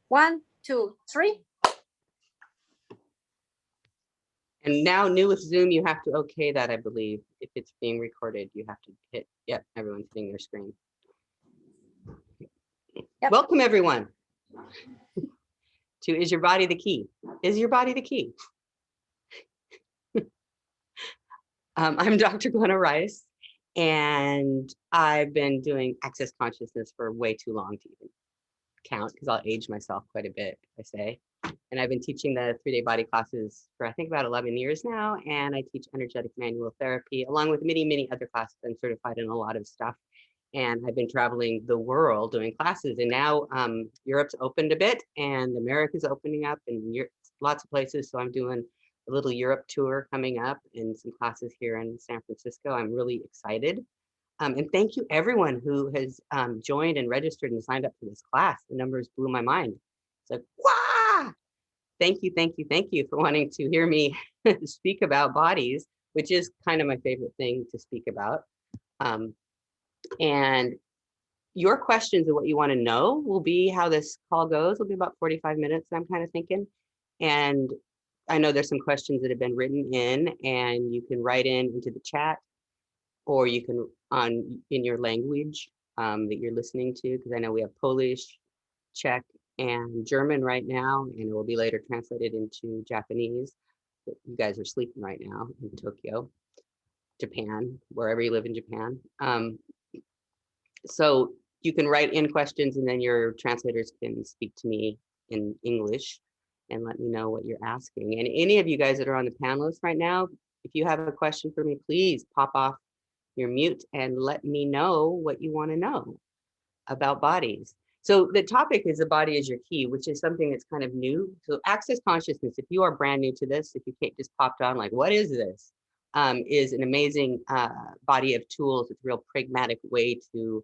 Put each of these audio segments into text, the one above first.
1, 2, 3. And now new with Zoom, you have to okay that, I believe. If it's being recorded, you have to hit, yep, everyone's seeing their screen. Yep. Welcome, everyone, to Is Your Body the Key? Is your body the key? I'm Dr. Glenna Rice, and I've been doing Access Consciousness for way too long to even count, because I'll age myself quite a bit, if I say. And I've been teaching the 3-day body classes for I think about 11 years now, and I teach energetic manual therapy along with many other classes. I'm certified in a lot of stuff, and I've been traveling the world doing classes. And now Europe's opened a bit, and America's opening up, and lots of places. So I'm doing a little Europe tour coming up, and some classes here in San Francisco. I'm really excited. And thank you everyone who has joined and registered and signed up for this class. The numbers blew my mind. It's like, wow! Thank you for wanting to hear me speak about bodies, which is kind of my favorite thing to speak about. And your questions and what you want to know will be how this call goes. It'll be about 45 minutes, I'm kind of thinking. And I know there's some questions that have been written in, and you can write into the chat, or you can in your language that you're listening to, because I know we have Polish, Czech, and German right now, and it will be later translated into Japanese. You guys are sleeping right now in Tokyo, Japan, wherever you live in Japan. So you can write in questions, and then your translators can speak to me in English and let me know what you're asking. And any of you guys that are on the panelists right now, if you have a question for me, please pop off your mute and let me know what you want to know about bodies. So the topic is the body is your key, which is something that's kind of new. So Access Consciousness, if you are brand new to this, if you just popped on like, what is this? Is an amazing body of tools. It's a real pragmatic way to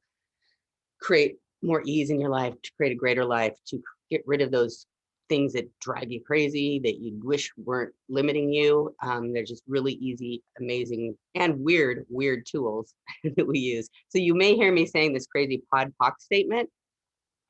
create more ease in your life, to create a greater life, to get rid of those things that drive you crazy, that you wish weren't limiting you. They're just really easy, amazing, and weird tools that we use. So you may hear me saying this crazy pod POC statement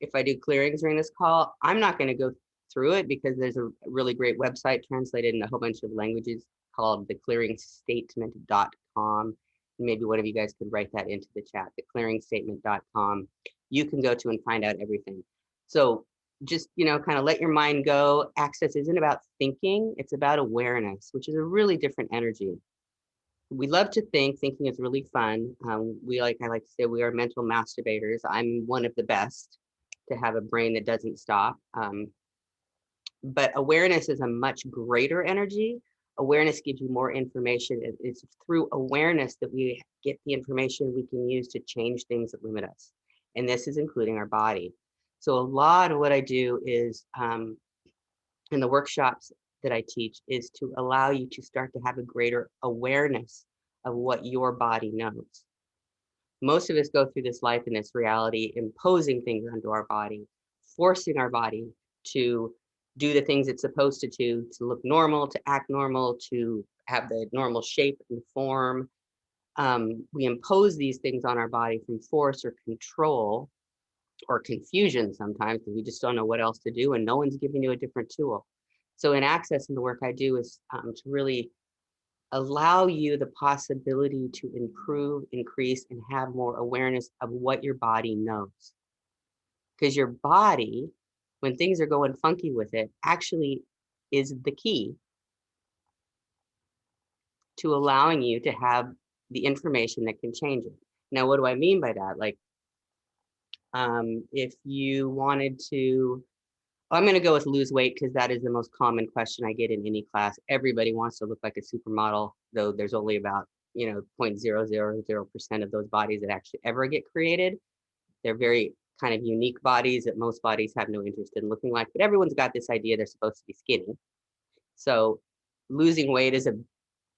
if I do clearings during this call. I'm not going to go through it because there's a really great website translated in a whole bunch of languages called theclearingstatement.com. Maybe one of you guys could write that into the chat, theclearingstatement.com. You can go to and find out everything. So just, kind of let your mind go. Access isn't about thinking, it's about awareness, which is a really different energy. We love to think. Thinking is really fun. I like to say, we are mental masturbators. I'm one of the best to have a brain that doesn't stop. But awareness is a much greater energy. Awareness gives you more information. It's through awareness that we get the information we can use to change things that limit us. And this is including our body. So a lot of what I do is in the workshops that I teach is to allow you to start to have a greater awareness of what your body knows. Most of us go through this life in this reality, imposing things onto our body, forcing our body to do the things it's supposed to look normal, to act normal, to have the normal shape and form. We impose these things on our body from force or control or confusion sometimes, because we just don't know what else to do, and no one's giving you a different tool. So in Access, and the work I do is to really allow you the possibility to improve, increase, and have more awareness of what your body knows. Because your body, when things are going funky with it, actually is the key to allowing you to have the information that can change it. Now, what do I mean by that? Like, if you wanted to, I'm going to go with lose weight, because that is the most common question I get in any class. Everybody wants to look like a supermodel, though there's only about 0.000% of those bodies that actually ever get created. They're very kind of unique bodies that most bodies have no interest in looking like, but everyone's got this idea they're supposed to be skinny. So losing weight is a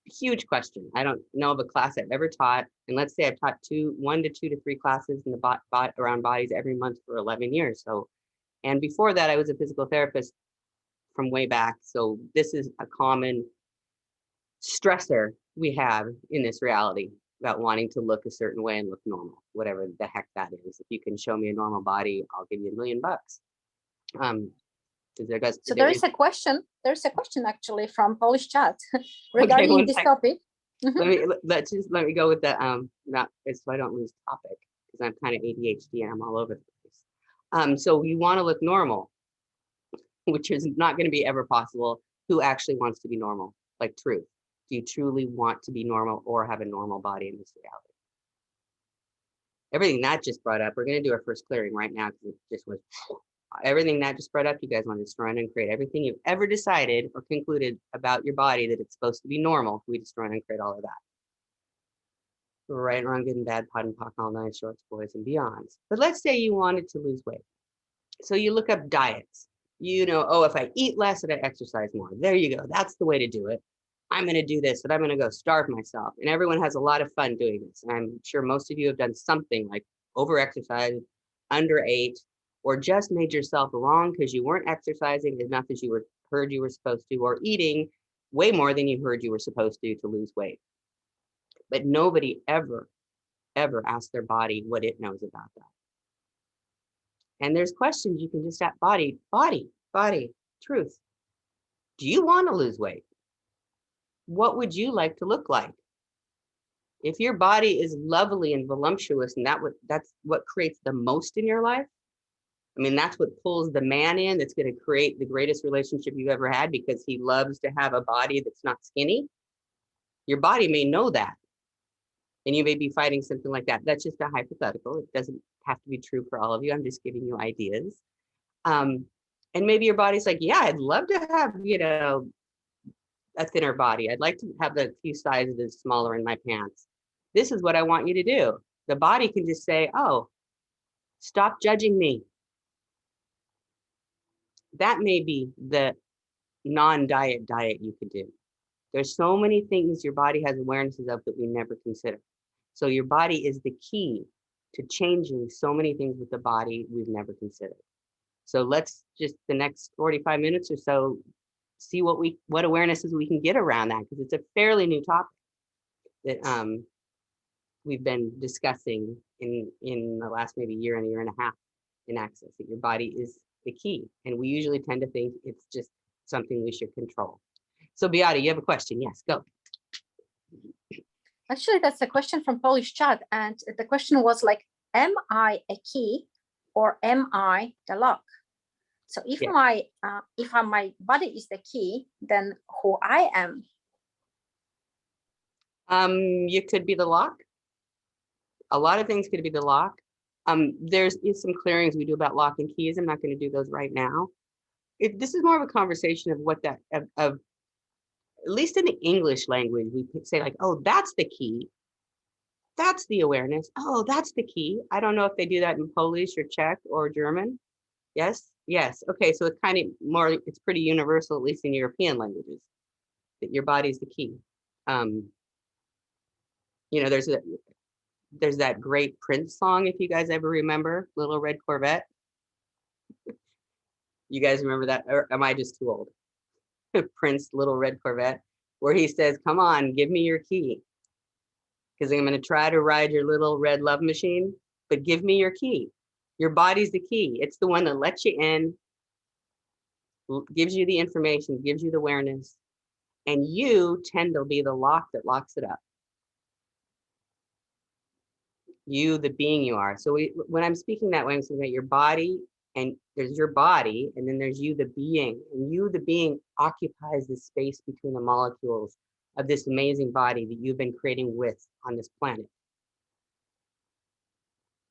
huge question. I don't know of a class I've ever taught, and let's say I've taught 1 to 2 to 3 classes in the around bodies every month for 11 years. So, and before that, I was a physical therapist from way back. So this is a common stressor we have in this reality about wanting to look a certain way and look normal, whatever the heck that is. If you can show me a normal body, I'll give you $1 million. Because So there is a question. There's a question actually from Polish chat regarding okay, this topic. let me go with the not so I don't lose topic, because I'm kind of ADHD and I'm all over the place. So you want to look normal, which is not going to be ever possible. Who actually wants to be normal? Like truth. Do you truly want to be normal or have a normal body in this reality? Everything that just brought up, we're going to do our first clearing right now, because it just was everything that just brought up. You guys want to destroy and uncreate everything you've ever decided or concluded about your body that it's supposed to be normal. We destroy and uncreate all of that. Right, wrong, good and bad, pot and pock, all nine shorts, boys and beyonds. But let's say you wanted to lose weight. So you look up diets. You know, oh, if I eat less and I exercise more, there you go. That's the way to do it. I'm going to do this, and I'm going to go starve myself. And everyone has a lot of fun doing this. And I'm sure most of you have done something like over-exercise, underate, or just made yourself wrong because you weren't exercising as much as you heard you were supposed to, or eating way more than you heard you were supposed to lose weight. But nobody ever asked their body what it knows about that. And there's questions you can just ask body, truth. Do you want to lose weight? What would you like to look like? If your body is lovely and voluptuous, and that's what creates the most in your life, I mean, that's what pulls the man in, that's going to create the greatest relationship you've ever had, because he loves to have a body that's not skinny. Your body may know that, and you may be fighting something like that. That's just a hypothetical. It doesn't have to be true for all of you. I'm just giving you ideas. And maybe your body's like, yeah, I'd love to have, a thinner body. I'd like to have a few sizes smaller in my pants. This is what I want you to do. The body can just say, oh, stop judging me. That may be the non-diet diet you could do. There's so many things your body has awarenesses of that we never consider. So your body is the key to changing so many things with the body we've never considered. So let's just the next 45 minutes or so see what awarenesses we can get around that, because it's a fairly new topic that we've been discussing in the last maybe year and a half in Access, that your body is the key. And we usually tend to think it's just something we should control. So Beata, you have a question? Yes, go. Actually, that's a question from Polish chat. And the question was like, am I a key or am I the lock? So if my body is the key, then who I am? You could be the lock. A lot of things could be the lock. There's some clearings we do about lock and keys. I'm not going to do those right now. This is more of a conversation of what that of at least in the English language, we could say like, oh, that's the key. That's the awareness. Oh, that's the key. I don't know if they do that in Polish or Czech or German. Yes. Yes. Okay. So it's kind of more, it's pretty universal, at least in European languages, that your body's the key. There's that great Prince song, if you guys ever remember, Little Red Corvette. You guys remember that? Or am I just too old? Prince, Little Red Corvette, where he says, come on, give me your key, because I'm going to try to ride your little red love machine, but give me your key. Your body's the key. It's the one that lets you in, gives you the information, gives you the awareness, and you tend to be the lock that locks it up. You, the being you are. So when I'm speaking that way, I'm saying that your body, and there's your body, and then there's you, the being. And you, the being, occupies the space between the molecules of this amazing body that you've been creating with on this planet.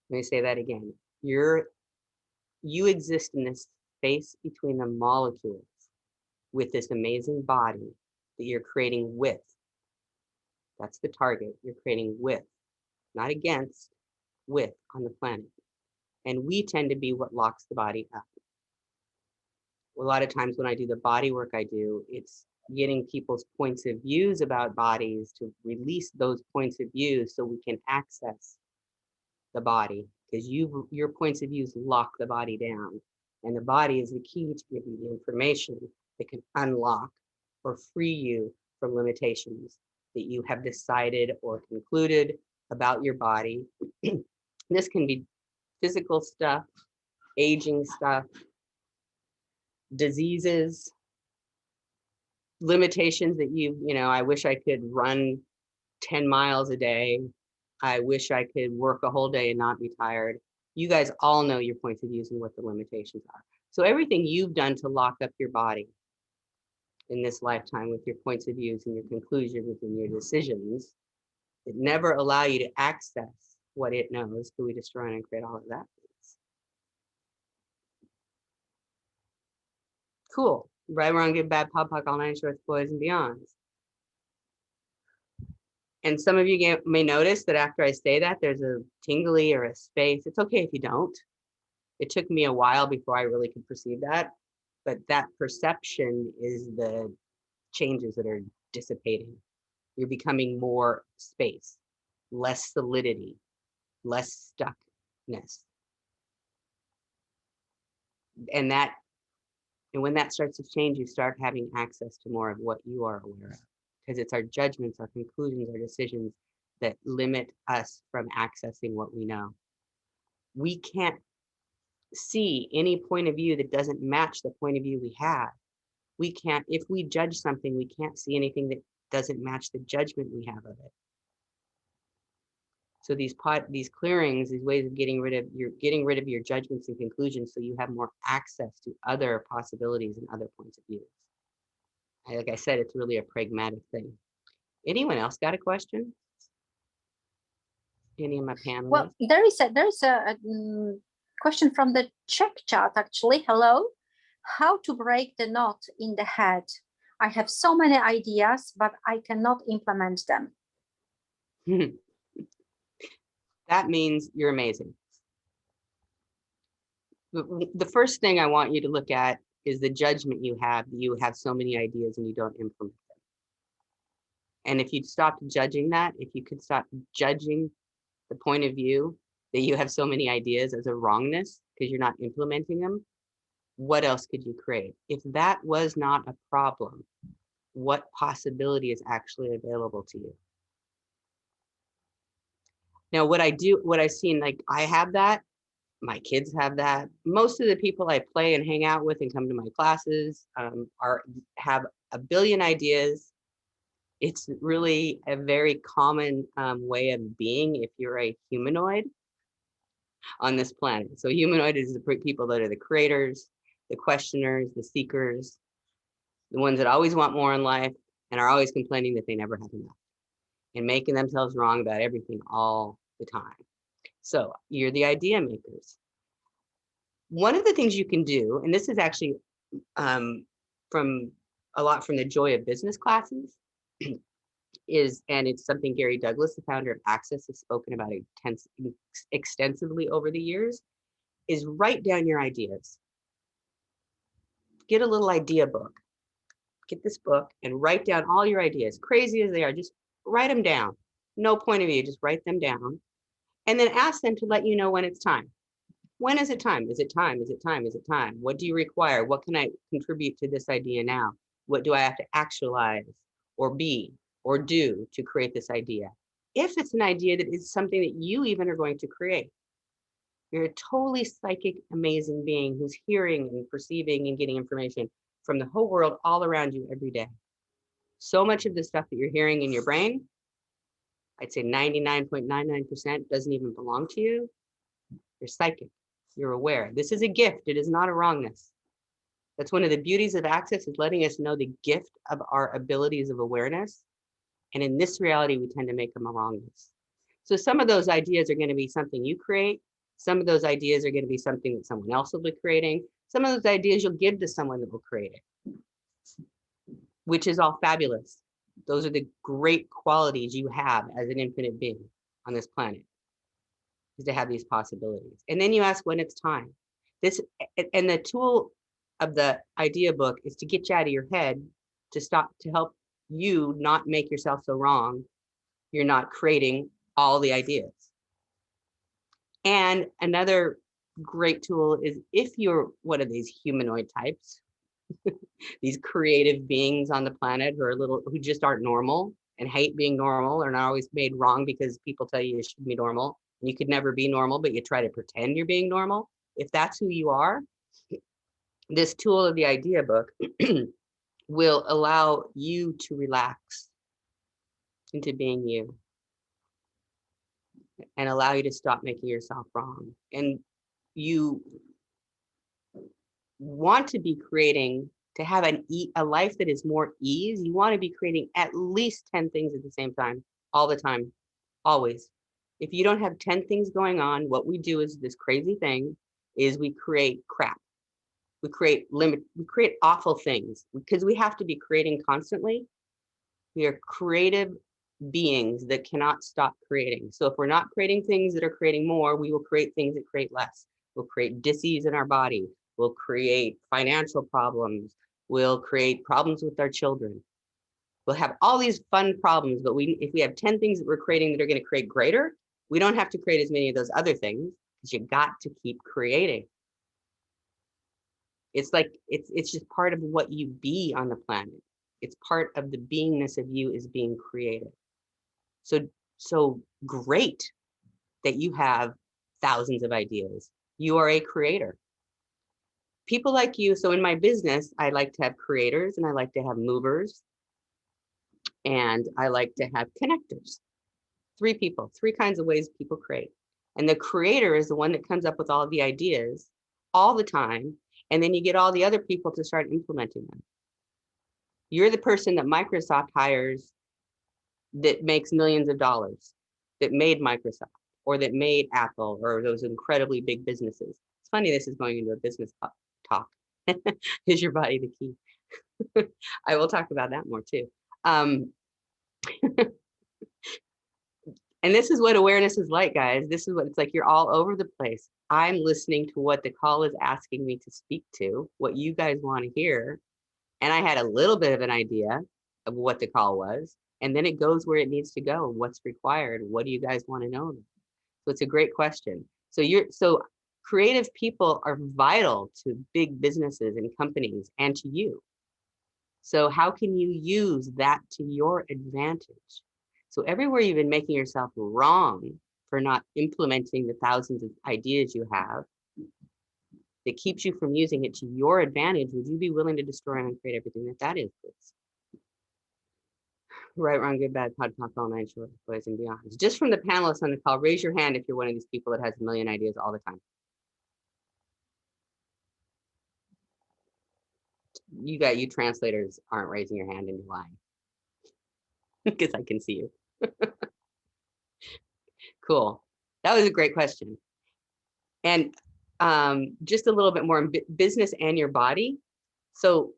Let me say that again. You exist in this space between the molecules with this amazing body that you're creating with. That's the target you're creating with, not against, with on the planet. And we tend to be what locks the body up. A lot of times when I do the body work I do, it's getting people's points of views about bodies to release those points of views so we can access the body, because your points of views lock the body down, and the body is the key to give you the information that can unlock or free you from limitations that you have decided or concluded about your body. This can be physical stuff, aging stuff, diseases, limitations that I wish I could run 10 miles a day. I wish I could work a whole day and not be tired. You guys all know your points of views and what the limitations are. So everything you've done to lock up your body in this lifetime with your points of views and your conclusions and your decisions, it never allow you to access what it knows. Can we destroy and create all of that? Cool. Right, wrong, good, bad, pop, all nine shorts, boys, and beyonds. And some of you may notice that after I say that, there's a tingly or a space. It's okay if you don't. It took me a while before I really could perceive that. But that perception is the changes that are dissipating. You're becoming more space, less solidity, less stuckness. And when that starts to change, you start having access to more of what you are aware of. Because it's our judgments, our conclusions, our decisions that limit us from accessing what we know. We can't see any point of view that doesn't match the point of view we have. We can't, if we judge something, we can't see anything that doesn't match the judgment we have of it. So these clearings, these ways of getting rid of your judgments and conclusions, so you have more access to other possibilities and other points of views. Like I said, it's really a pragmatic thing. Anyone else got a question? Any of my panelists? Well, there is a question from the Czech chat, actually. Hello. How to break the knot in the head? I have so many ideas, but I cannot implement them. That means you're amazing. The first thing I want you to look at is the judgment you have that you have so many ideas and you don't implement them. And if you'd stop judging that, if you could stop judging the point of view that you have so many ideas as a wrongness because you're not implementing them, what else could you create? If that was not a problem, what possibility is actually available to you? Now, what I've seen, like I have that, my kids have that. Most of the people I play and hang out with and come to my classes have a billion ideas. It's really a very common way of being if you're a humanoid on this planet. So humanoid is the people that are the creators, the questioners, the seekers, the ones that always want more in life and are always complaining that they never have enough and making themselves wrong about everything all the time. So you're the idea makers. One of the things you can do, and this is actually from a lot from the Joy of Business classes, and it's something Gary Douglas, the founder of Access, has spoken about extensively over the years, is write down your ideas. Get a little idea book. Get this book and write down all your ideas, crazy as they are, just write them down. No point of view, just write them down. And then ask them to let you know when it's time. When is it time? Is it time? Is it time? Is it time? What do you require? What can I contribute to this idea now? What do I have to actualize or be or do to create this idea? If it's an idea that is something that you even are going to create, you're a totally psychic, amazing being who's hearing and perceiving and getting information from the whole world all around you every day. So much of the stuff that you're hearing in your brain, I'd say 99.99% doesn't even belong to you. You're psychic. You're aware. This is a gift. It is not a wrongness. That's one of the beauties of Access, is letting us know the gift of our abilities of awareness. And in this reality, we tend to make them a wrongness. So some of those ideas are going to be something you create. Some of those ideas are going to be something that someone else will be creating. Some of those ideas you'll give to someone that will create it, which is all fabulous. Those are the great qualities you have as an infinite being on this planet, is to have these possibilities. And then you ask when it's time. And the tool of the idea book is to get you out of your head, to help you not make yourself so wrong. You're not creating all the ideas. And another great tool is, if you're one of these humanoid types, these creative beings on the planet who just aren't normal and hate being normal, or not always made wrong because people tell you should be normal. You could never be normal, but you try to pretend you're being normal. If that's who you are, This tool of the idea book will allow you to relax into being you and allow you to stop making yourself wrong. And you want to be creating, to have a life that is more ease. You want to be creating at least 10 things at the same time, all the time, always. If you don't have 10 things going on, what we do is this crazy thing is we create crap. We create awful things because we have to be creating constantly. We are creative beings that cannot stop creating. So if we're not creating things that are creating more, we will create things that create less. We'll create disease in our body. We'll create financial problems. We'll create problems with our children. We'll have all these fun problems, but if we have 10 things that we're creating that are going to create greater, we don't have to create as many of those other things because you got to keep creating. It's like, it's just part of what you be on the planet. It's part of the beingness of you is being creative. So great that you have thousands of ideas. You are a creator. People like you, so in my business, I like to have creators and I like to have movers and I like to have connectors. 3 people, 3 kinds of ways people create. And the creator is the one that comes up with all the ideas all the time. And then you get all the other people to start implementing them. You're the person that Microsoft hires that makes millions of dollars, that made Microsoft or that made Apple or those incredibly big businesses. It's funny, this is going into a business talk. Is your body the key? I will talk about that more too. And this is what awareness is like, guys. This is what it's like. You're all over the place. I'm listening to what the call is asking me to speak to, what you guys want to hear. And I had a little bit of an idea of what the call was. And then it goes where it needs to go. What's required? What do you guys want to know? So it's a great question. So creative people are vital to big businesses and companies and to you. So how can you use that to your advantage? So everywhere you've been making yourself wrong for not implementing the thousands of ideas you have that keeps you from using it to your advantage, would you be willing to destroy and uncreate everything that is, please? Right, wrong, good, bad, pod, pop, all nine short, boys and beyonds. Just from the panelists on the call, raise your hand if you're one of these people that has a million ideas all the time. You translators aren't raising your hand and you're lying. Because I can see you. Cool. That was a great question. And just a little bit more in business and your body. So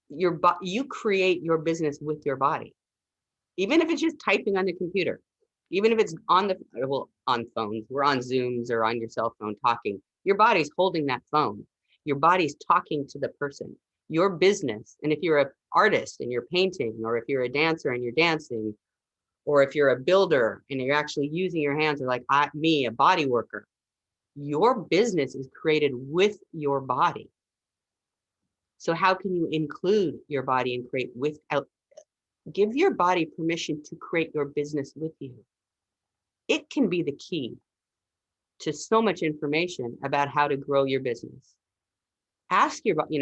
you create your business with your body. Even if it's just typing on the computer, even if it's on phones, we're on Zooms or on your cell phone talking, your body's holding that phone. Your body's talking to the person. Your business, and if you're an artist and you're painting, or if you're a dancer and you're dancing, or if you're a builder and you're actually using your hands, or like me, a body worker, your business is created with your body. So how can you include your body and create without? Give your body permission to create your business with you. It can be the key to so much information about how to grow your business. Ask your body,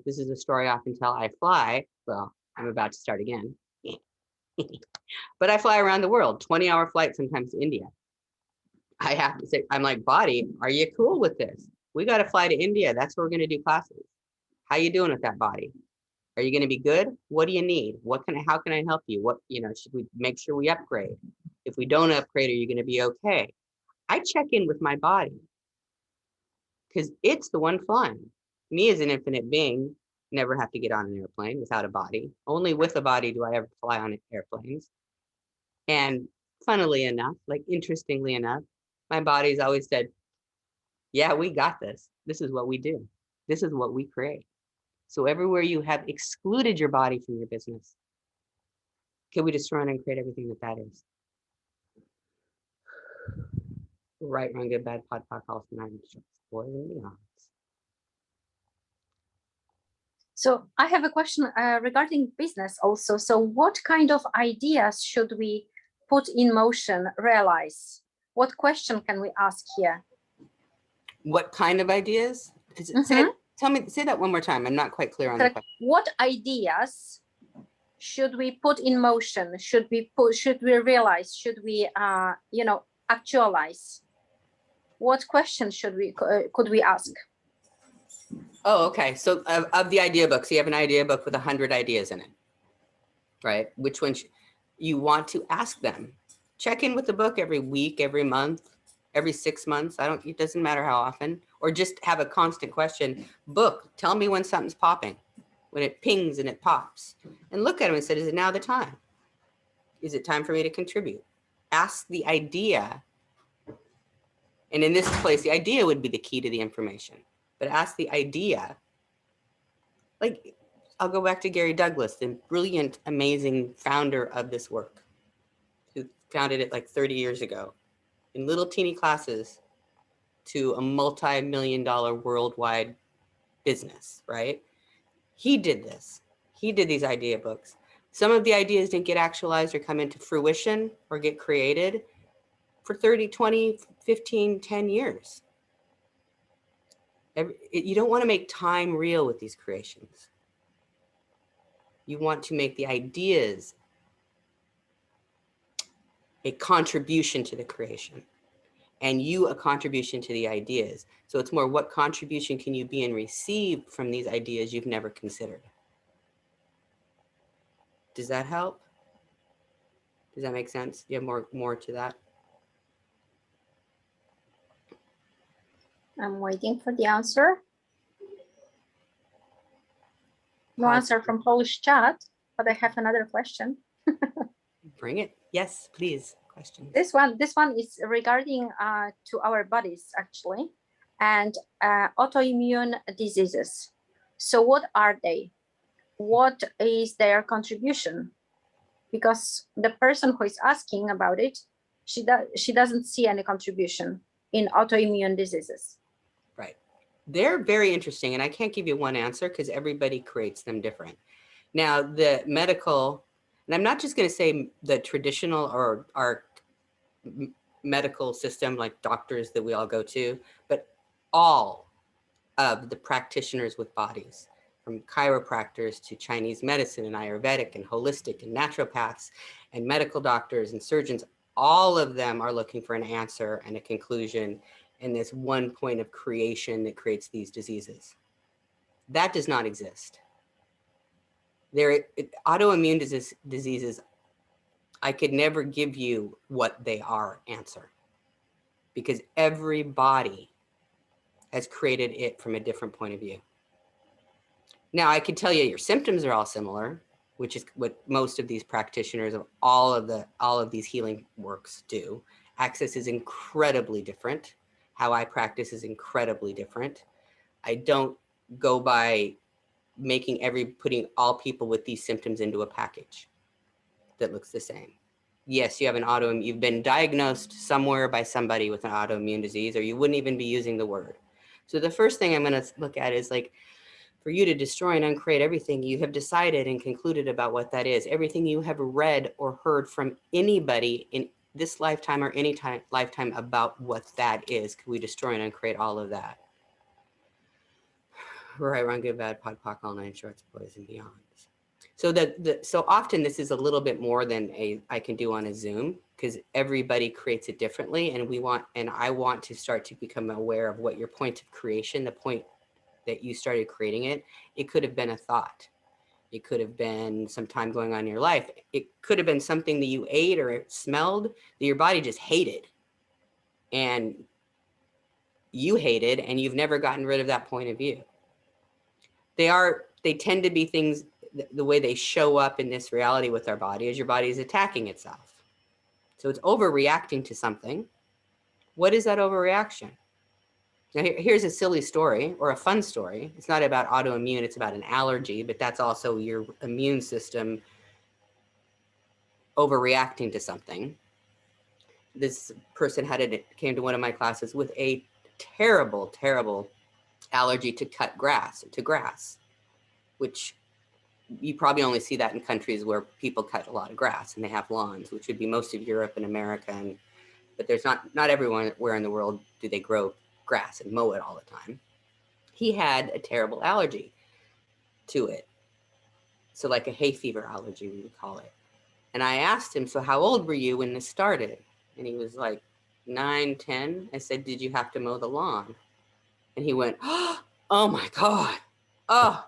this is a story I often tell. I fly, well, I'm about to start again. But I fly around the world, 20-hour flight, sometimes to India. I have to say, I'm like, body, are you cool with this? We got to fly to India. That's where we're going to do classes. How you doing with that, body? Are you going to be good? What do you need? How can I help you? Should we make sure we upgrade? If we don't upgrade, are you going to be okay? I check in with my body because it's the one flying. Me as an infinite being, never have to get on an airplane without a body. Only with a body do I ever fly on airplanes. And funnily enough, interestingly enough, my body's always said, yeah, we got this. This is what we do. This is what we create. So everywhere you have excluded your body from your business, can we destroy and create everything that is? Right, wrong, good, bad, pod, calls, nine, boys and beyond. So I have a question regarding business also. So what kind of ideas should we put in motion, realize? What question can we ask here? What kind of ideas? say that one more time. I'm not quite clear on the question. What ideas should we put in motion? Should we realize? Should we, you know, actualize? What questions should we, could we ask? Oh, okay. So of the idea book, so you have an idea book with 100 ideas in it, right? Which ones you want to ask them? Check in with the book every week, every month, every 6 months. It doesn't matter how often, or just have a constant question. Book, tell me when something's popping, when it pings and it pops, and look at them and say, is it now the time? Is it time for me to contribute? Ask the idea. And in this place, the idea would be the key to the information, but ask the idea. Like, I'll go back to Gary Douglas, the brilliant, amazing founder of this work, who founded it like 30 years ago in little teeny classes to a multi-million-dollar worldwide business, right? He did this. He did these idea books. Some of the ideas didn't get actualized or come into fruition or get created for 30, 20, 15, 10 years. You don't want to make time real with these creations. You want to make the ideas a contribution to the creation, and you a contribution to the ideas. So it's more, what contribution can you be and receive from these ideas you've never considered? Does that help? Does that make sense? Do you have more to that? I'm waiting for the answer. No answer from Polish chat, but I have another question. Bring it. Yes, please. Questions. This one is regarding to our bodies, actually, and autoimmune diseases. So what are they? What is their contribution? Because the person who is asking about it, she doesn't see any contribution in autoimmune diseases. Right. They're very interesting, and I can't give you one answer because everybody creates them different. Now, the medical, and I'm not just going to say the traditional or our medical system, like doctors that we all go to, but all of the practitioners with bodies, from chiropractors to Chinese medicine and Ayurvedic and holistic and naturopaths and medical doctors and surgeons, all of them are looking for an answer and a conclusion in this one point of creation that creates these diseases. That does not exist. Autoimmune diseases, I could never give you what they are answer, because every body has created it from a different point of view. Now, I can tell you your symptoms are all similar, which is what most of these practitioners of all of these healing works do. Access is incredibly different. How I practice is incredibly different. I don't go by putting all people with these symptoms into a package that looks the same. Yes, you have you've been diagnosed somewhere by somebody with an autoimmune disease, or you wouldn't even be using the word. So the first thing I'm going to look at is, like, for you to destroy and uncreate everything you have decided and concluded about what that is, everything you have read or heard from anybody in this lifetime or any lifetime about what that is. Can we destroy and uncreate all of that? Right, wrong, good, bad, pod, poc, all nine shorts, boys and beyond. So so often this is a little bit more than I can do on a Zoom, because everybody creates it differently, and I want to start to become aware of what your point of creation, the point that you started creating it. It could have been a thought. It could have been some time going on in your life. It could have been something that you ate or smelled that your body just hated, and you hated, and you've never gotten rid of that point of view. They tend to be things, the way they show up in this reality with our body is your body is attacking itself. So it's overreacting to something. What is that overreaction? Now, here's a silly story, or a fun story. It's not about autoimmune, it's about an allergy, but that's also your immune system overreacting to something. This person came to one of my classes with a terrible, terrible allergy to grass, which you probably only see that in countries where people cut a lot of grass and they have lawns, which would be most of Europe and America. But there's not everywhere in the world do they grow grass and mow it all the time. he had a terrible allergy to it. So like a hay fever allergy, we would call it. And I asked him, so how old were you when this started? And he was like 9, 10. I said, did you have to mow the lawn? And he went, oh my God. Oh,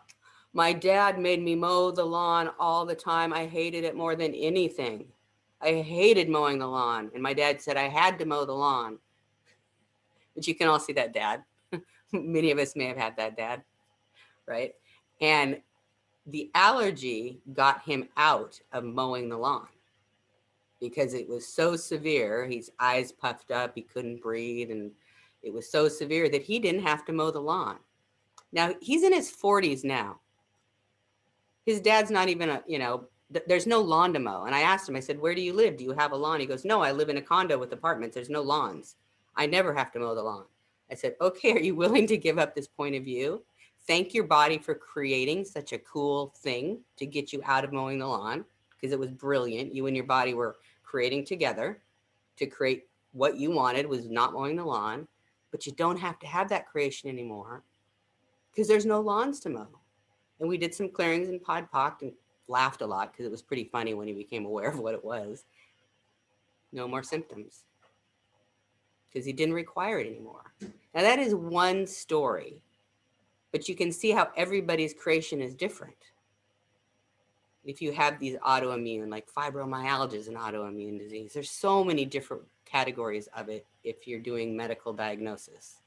my dad made me mow the lawn all the time. I hated it more than anything. I hated mowing the lawn. And my dad said I had to mow the lawn. But you can all see that dad. Many of us may have had that dad, right? And the allergy got him out of mowing the lawn because it was so severe. His eyes puffed up, he couldn't breathe, and it was so severe that he didn't have to mow the lawn. Now, he's in his 40s now. His dad's not even there's no lawn to mow. And I asked him, I said, where do you live? Do you have a lawn? He goes, no, I live in a condo with apartments. There's no lawns. I never have to mow the lawn. I said, okay, are you willing to give up this point of view? Thank your body for creating such a cool thing to get you out of mowing the lawn, because it was brilliant. You and your body were creating together to create what you wanted, was not mowing the lawn, but you don't have to have that creation anymore because there's no lawns to mow. And we did some clearings and podpocked and laughed a lot because it was pretty funny when he became aware of what it was. No more symptoms because he didn't require it anymore. Now that is one story, but you can see how everybody's creation is different. If you have these autoimmune, like fibromyalgia is an autoimmune disease, there's so many different categories of it if you're doing medical diagnosis.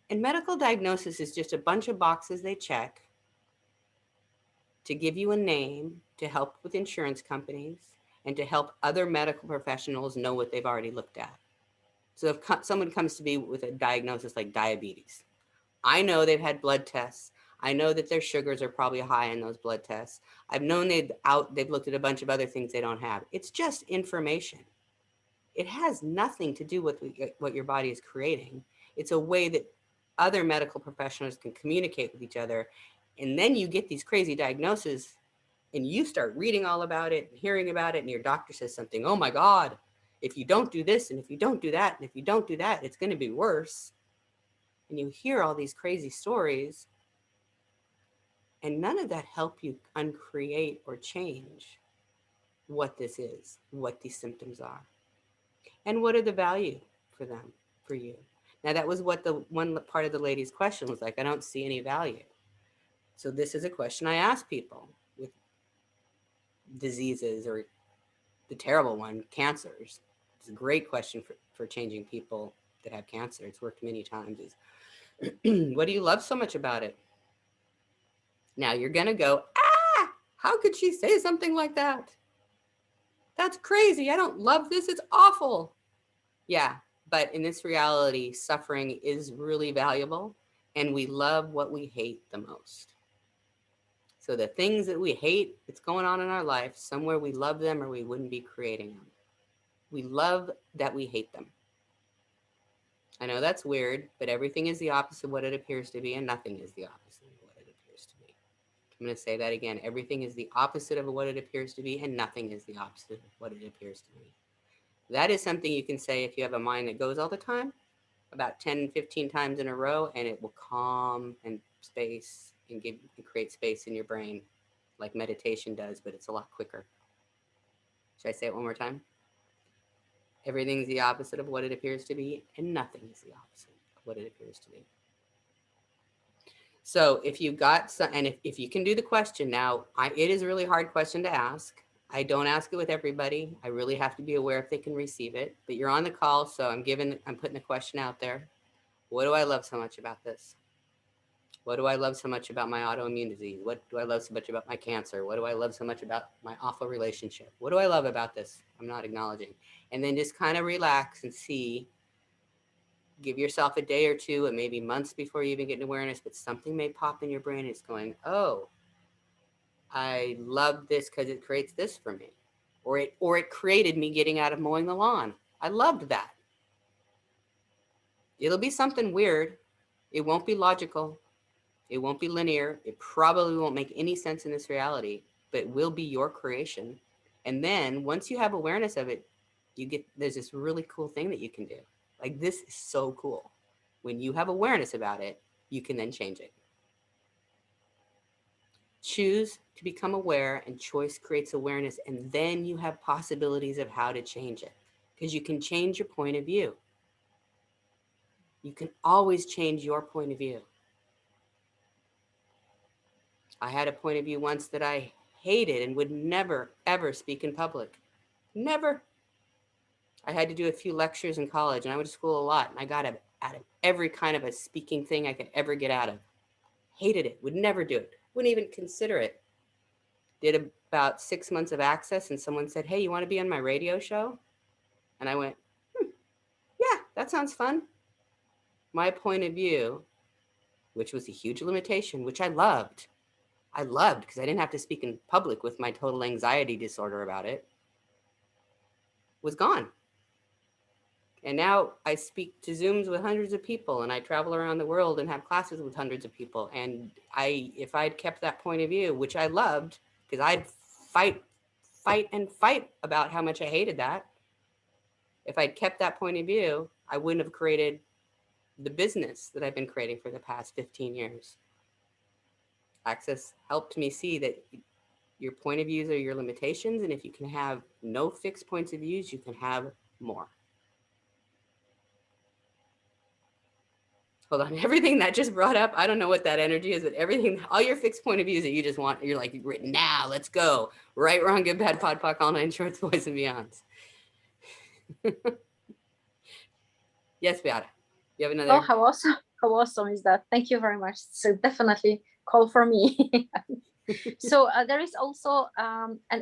And medical diagnosis is just a bunch of boxes they check to give you a name, to help with insurance companies, and to help other medical professionals know what they've already looked at. So if someone comes to me with a diagnosis like diabetes, I know they've had blood tests. I know that their sugars are probably high in those blood tests. I've known they've looked at a bunch of other things they don't have. It's just information. It has nothing to do with what your body is creating. It's a way that other medical professionals can communicate with each other. And then you get these crazy diagnoses and you start reading all about it and hearing about it, and your doctor says something, oh my God, if you don't do this, and if you don't do that, and if you don't do that, it's going to be worse. And you hear all these crazy stories, and none of that help you uncreate or change what this is, what these symptoms are, and what are the value for them, for you. Now that was what the one part of the lady's question was like, I don't see any value. So this is a question I ask people with diseases, or the terrible one, cancers. It's a great question for changing people that have cancer. It's worked many times. Is what do you love so much about it? Now you're going to go, how could she say something like that? That's crazy. I don't love this. It's awful. Yeah, but in this reality, suffering is really valuable, and we love what we hate the most. So the things that we hate that's going on in our life, somewhere we love them or we wouldn't be creating them. We love that we hate them. I know that's weird, but everything is the opposite of what it appears to be, and nothing is the opposite of what it appears to be. I'm going to say that again. Everything is the opposite of what it appears to be, and nothing is the opposite of what it appears to be. That is something you can say if you have a mind that goes all the time, about 10, 15 times in a row, and it will calm and space and create space in your brain like meditation does, but it's a lot quicker. Should I say it one more time? Everything's the opposite of what it appears to be, and nothing is the opposite of what it appears to be. So if you got some, and if you can do the question now, it is a really hard question to ask. I don't ask it with everybody. I really have to be aware if they can receive it, but you're on the call. So I'm putting the question out there. What do I love so much about this? What do I love so much about my autoimmune disease? What do I love so much about my cancer? What do I love so much about my awful relationship? What do I love about this? I'm not acknowledging. And then just kind of relax and see. Give yourself a day or two, and maybe months before you even get an awareness, but something may pop in your brain. It's going, oh, I love this because it creates this for me. Or it created me getting out of mowing the lawn. I loved that. It'll be something weird. It won't be logical. It won't be linear. It probably won't make any sense in this reality, but it will be your creation. And then once you have awareness of it, there's this really cool thing that you can do. Like, this is so cool. When you have awareness about it, you can then change it. Choose to become aware, and choice creates awareness, and then you have possibilities of how to change it, because you can change your point of view. You can always change your point of view. I had a point of view once that I hated and would never, ever speak in public. Never. I had to do a few lectures in college, and I went to school a lot, and I got out of every kind of a speaking thing I could ever get out of. Hated it, would never do it, wouldn't even consider it. Did about 6 months of Access, and someone said, hey, you want to be on my radio show? And I went, yeah, that sounds fun. My point of view, which was a huge limitation, which I loved because I didn't have to speak in public with my total anxiety disorder about it, was gone. And now I speak to Zooms with hundreds of people, and I travel around the world and have classes with hundreds of people. And if I'd kept that point of view, which I loved, because I'd fight about how much I hated that. If I'd kept that point of view, I wouldn't have created the business that I've been creating for the past 15 years. Access helped me see that your point of views are your limitations, and if you can have no fixed points of views, you can have more. Hold on, everything that just brought up, I don't know what that energy is, but everything, all your fixed point of views that you just want, you're like, now, let's go. Right, wrong, good, bad, pod, poc, all nine shorts, boys and beyonds. Yes, Beata, you have another? Oh, how awesome is that? Thank you very much. So definitely call for me. So there is also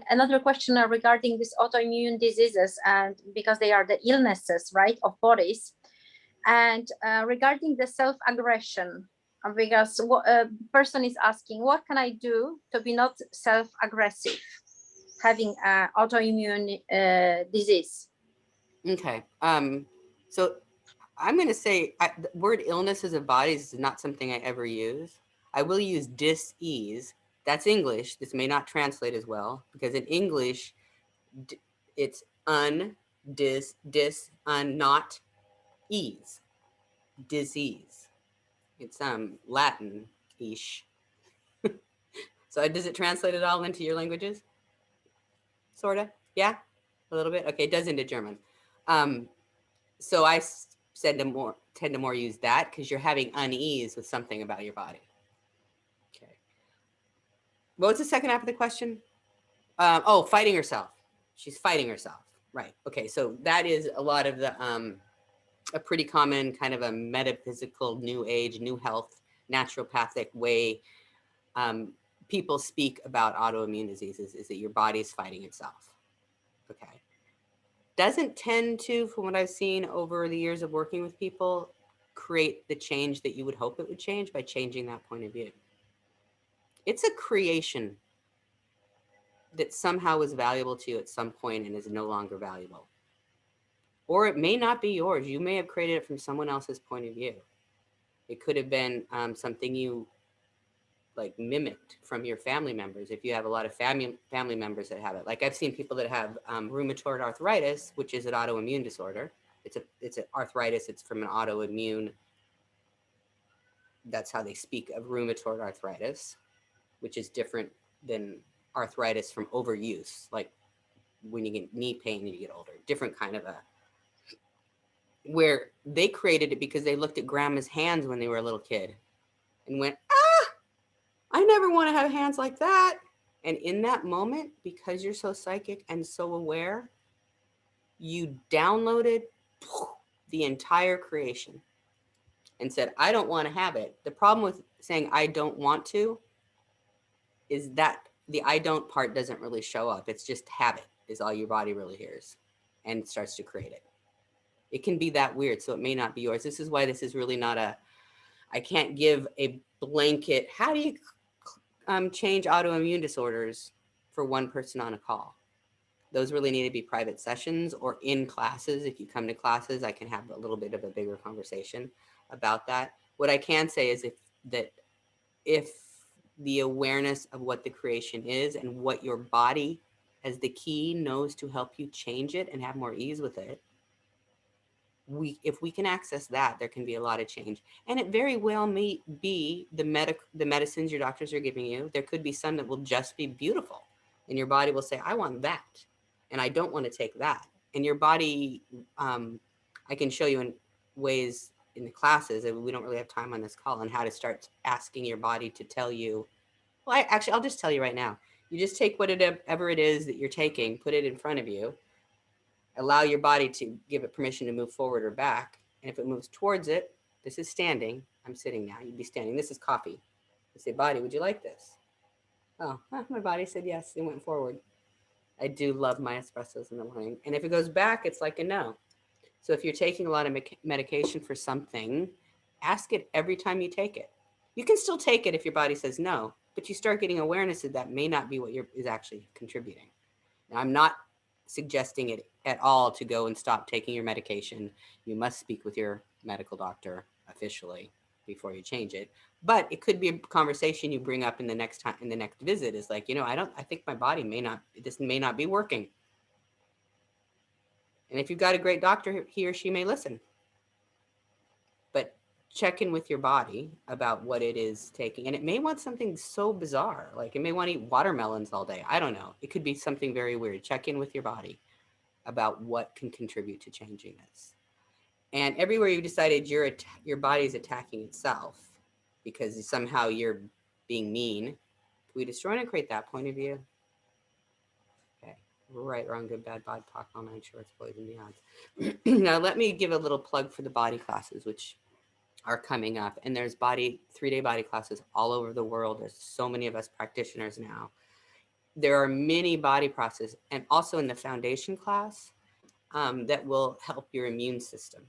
another question regarding these autoimmune diseases, and because they are the illnesses, right, of bodies, and regarding the self-aggression, because a person is asking, what can I do to be not self-aggressive, having autoimmune disease? Okay, so I'm going to say the word illnesses of bodies is not something I ever use. I will use dis-ease. That's English. This may not translate as well, because in English, it's not ease, disease. It's Latin-ish. So does it translate it all into your languages? Sorta, yeah, a little bit. Okay, it does into German. So I tend to more use that because you're having unease with something about your body. Okay. What was the second half of the question? Oh, fighting herself. She's fighting herself. Right. Okay. So that is a lot of the a pretty common kind of a metaphysical, new age, new health, naturopathic way people speak about autoimmune diseases, is that your body's fighting itself. Okay. Doesn't tend to, from what I've seen over the years of working with people, create the change that you would hope it would change by changing that point of view. It's a creation that somehow was valuable to you at some point and is no longer valuable. Or it may not be yours. You may have created it from someone else's point of view. It could have been something you like mimicked from your family members. If you have a lot of family members that have it, like I've seen people that have rheumatoid arthritis, which is an autoimmune disorder. It's an arthritis. It's from an autoimmune. That's how they speak of rheumatoid arthritis, which is different than arthritis from overuse. Like when you get knee pain and you get older, different kind of a, where they created it because they looked at grandma's hands when they were a little kid and went, I never want to have hands like that. And in that moment, because you're so psychic and so aware, you downloaded the entire creation and said, I don't want to have it. The problem with saying I don't want to is that the I don't part doesn't really show up. It's just habit is all your body really hears and starts to create it. It can be that weird, so it may not be yours. This is why this is really not a, I can't give a blanket, how do you change autoimmune disorders for one person on a call? Those really need to be private sessions or in classes. If you come to classes, I can have a little bit of a bigger conversation about that. What I can say is if the awareness of what the creation is and what your body as the key knows to help you change it and have more ease with it, if we can access that, there can be a lot of change. And it very well may be the medicines your doctors are giving you. There could be some that will just be beautiful, and your body will say, I want that, and I don't want to take that. And your body, I can show you in ways in the classes, and we don't really have time on this call, on how to start asking your body to tell you. Well, I'll just tell you right now. You just take whatever it is that you're taking, put it in front of you, allow your body to give it permission to move forward or back. And if it moves towards it, this is standing. I'm sitting now. You'd be standing. This is coffee. You say, body, would you like this? Oh, my body said yes. It went forward. I do love my espressos in the morning. And if it goes back, it's like a no. So if you're taking a lot of medication for something, ask it every time you take it. You can still take it if your body says no, but you start getting awareness that may not be what is actually contributing. Now, I'm not suggesting it at all to go and stop taking your medication. You must speak with your medical doctor officially before you change it. But it could be a conversation you bring up in the next visit, is like, I think my body this may not be working. And if you've got a great doctor, he or she may listen. But check in with your body about what it is taking. And it may want something so bizarre, like it may want to eat watermelons all day. I don't know. It could be something very weird. Check in with your body about what can contribute to changing this. And everywhere you decided your body's attacking itself because somehow you're being mean, can we destroy and create that point of view? Okay. Right, wrong, good, bad, bod, POC, all nine shorts, boys and beyonds. Now let me give a little plug for the body classes, which are coming up. And there's 3-day body classes all over the world. There's so many of us practitioners now. There are many body processes, and also in the foundation class, that will help your immune system.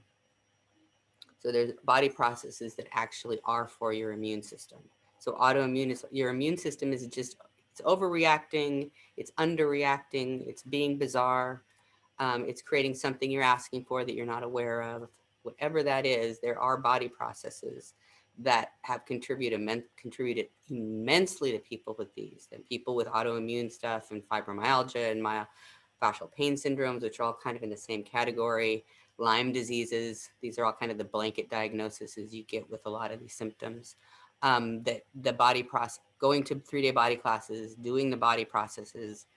So there's body processes that actually are for your immune system. So autoimmune is, your immune system is just, it's overreacting, it's underreacting, it's being bizarre, it's creating something you're asking for that you're not aware of. Whatever that is, there are body processes that have contributed immensely to people with these, and people with autoimmune stuff and fibromyalgia and myofascial pain syndromes, which are all kind of in the same category. Lyme diseases, these are all kind of the blanket diagnoses you get with a lot of these symptoms. That the body process, going to 3-day body classes, doing the body processes,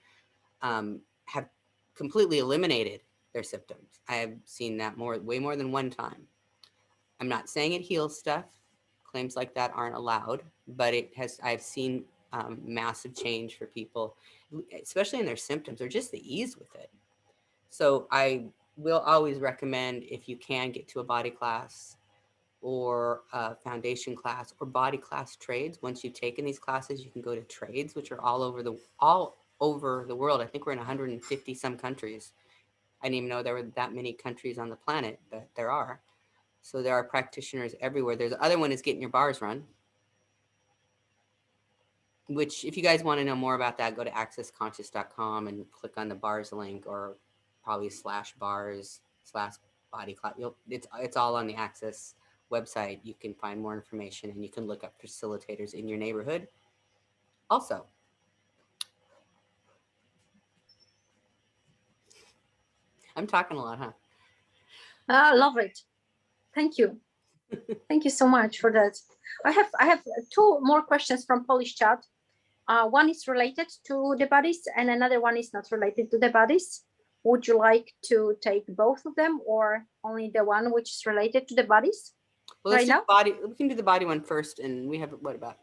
have completely eliminated their symptoms. I have seen that way more than one time. I'm not saying it heals stuff. Claims like that aren't allowed, but I've seen massive change for people, especially in their symptoms or just the ease with it. So I will always recommend, if you can, get to a body class or a foundation class or body class trades. Once you've taken these classes, you can go to trades, which are all over the world. I think we're in 150 some countries. I didn't even know there were that many countries on the planet, but there are. So there are practitioners everywhere. There's the other one is getting your bars run, which if you guys want to know more about that, go to accessconscious.com and click on the bars link, or probably /bars/body class. It's all on the Access website. You can find more information, and you can look up facilitators in your neighborhood. Also, I'm talking a lot, huh? I love it. Thank you. Thank you so much for that. I have 2 more questions from Polish chat. One is related to the bodies, and another one is not related to the bodies. Would you like to take both of them, or only the one which is related to the bodies? Well, let's do body. We can do the body one first, and we have what about?